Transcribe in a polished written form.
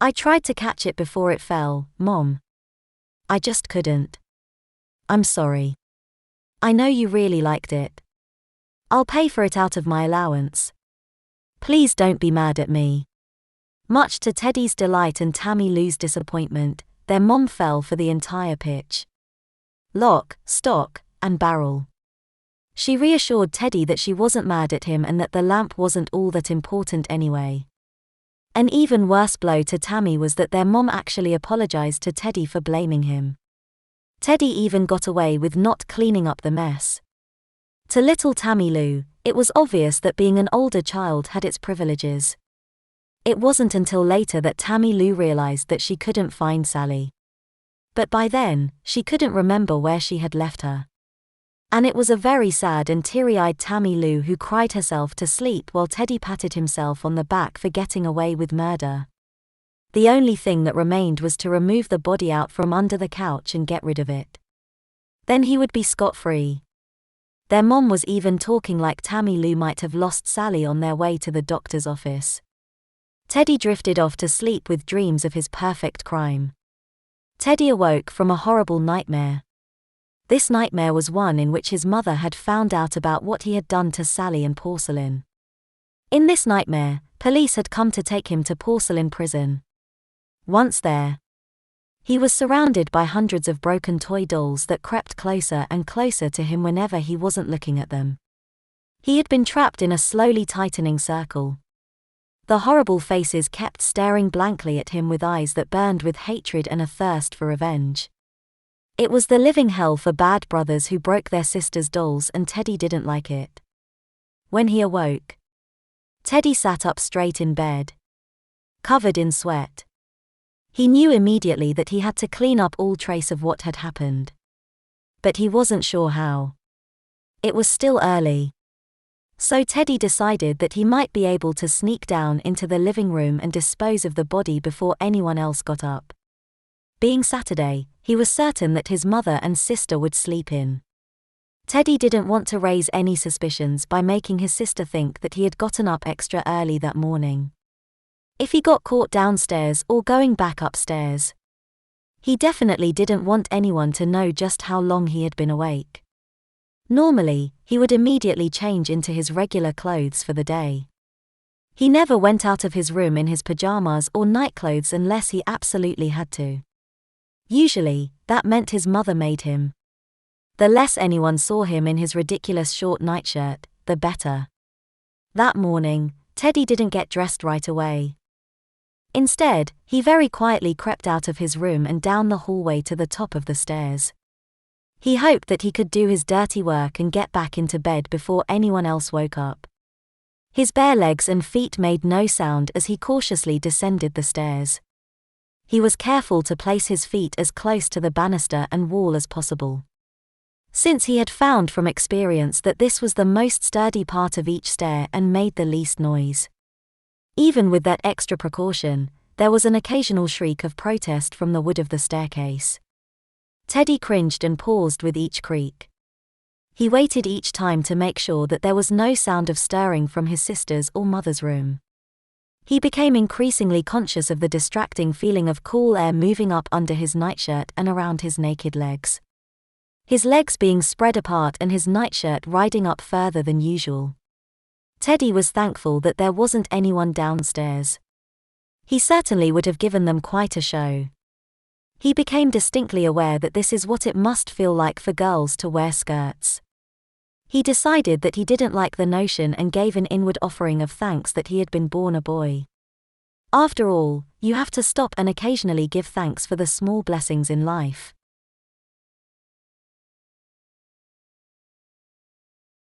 I tried to catch it before it fell, Mom. I just couldn't. I'm sorry. I know you really liked it. I'll pay for it out of my allowance. Please don't be mad at me. Much to Teddy's delight and Tammy Lou's disappointment, their mom fell for the entire pitch. Lock, stock, and barrel. She reassured Teddy that she wasn't mad at him and that the lamp wasn't all that important anyway. An even worse blow to Tammy was that their mom actually apologized to Teddy for blaming him. Teddy even got away with not cleaning up the mess. To little Tammy Lou, it was obvious that being an older child had its privileges. It wasn't until later that Tammy Lou realized that she couldn't find Sally. But by then, she couldn't remember where she had left her. And it was a very sad and teary-eyed Tammy Lou who cried herself to sleep while Teddy patted himself on the back for getting away with murder. The only thing that remained was to remove the body out from under the couch and get rid of it. Then he would be scot-free. Their mom was even talking like Tammy Lou might have lost Sally on their way to the doctor's office. Teddy drifted off to sleep with dreams of his perfect crime. Teddy awoke from a horrible nightmare. This nightmare was one in which his mother had found out about what he had done to Sally and Porcelain. In this nightmare, police had come to take him to Porcelain prison. Once there, he was surrounded by hundreds of broken toy dolls that crept closer and closer to him whenever he wasn't looking at them. He had been trapped in a slowly tightening circle. The horrible faces kept staring blankly at him with eyes that burned with hatred and a thirst for revenge. It was the living hell for bad brothers who broke their sisters' dolls, and Teddy didn't like it. When he awoke, Teddy sat up straight in bed, covered in sweat. He knew immediately that he had to clean up all trace of what had happened. But he wasn't sure how. It was still early. So Teddy decided that he might be able to sneak down into the living room and dispose of the body before anyone else got up. Being Saturday, he was certain that his mother and sister would sleep in. Teddy didn't want to raise any suspicions by making his sister think that he had gotten up extra early that morning. If he got caught downstairs or going back upstairs, he definitely didn't want anyone to know just how long he had been awake. Normally, he would immediately change into his regular clothes for the day. He never went out of his room in his pajamas or nightclothes unless he absolutely had to. Usually, that meant his mother made him. The less anyone saw him in his ridiculous short nightshirt, the better. That morning, Teddy didn't get dressed right away. Instead, he very quietly crept out of his room and down the hallway to the top of the stairs. He hoped that he could do his dirty work and get back into bed before anyone else woke up. His bare legs and feet made no sound as he cautiously descended the stairs. He was careful to place his feet as close to the banister and wall as possible, since he had found from experience that this was the most sturdy part of each stair and made the least noise. Even with that extra precaution, there was an occasional shriek of protest from the wood of the staircase. Teddy cringed and paused with each creak. He waited each time to make sure that there was no sound of stirring from his sister's or mother's room. He became increasingly conscious of the distracting feeling of cool air moving up under his nightshirt and around his naked legs. His legs being spread apart and his nightshirt riding up further than usual. Teddy was thankful that there wasn't anyone downstairs. He certainly would have given them quite a show. He became distinctly aware that this is what it must feel like for girls to wear skirts. He decided that he didn't like the notion and gave an inward offering of thanks that he had been born a boy. After all, you have to stop and occasionally give thanks for the small blessings in life.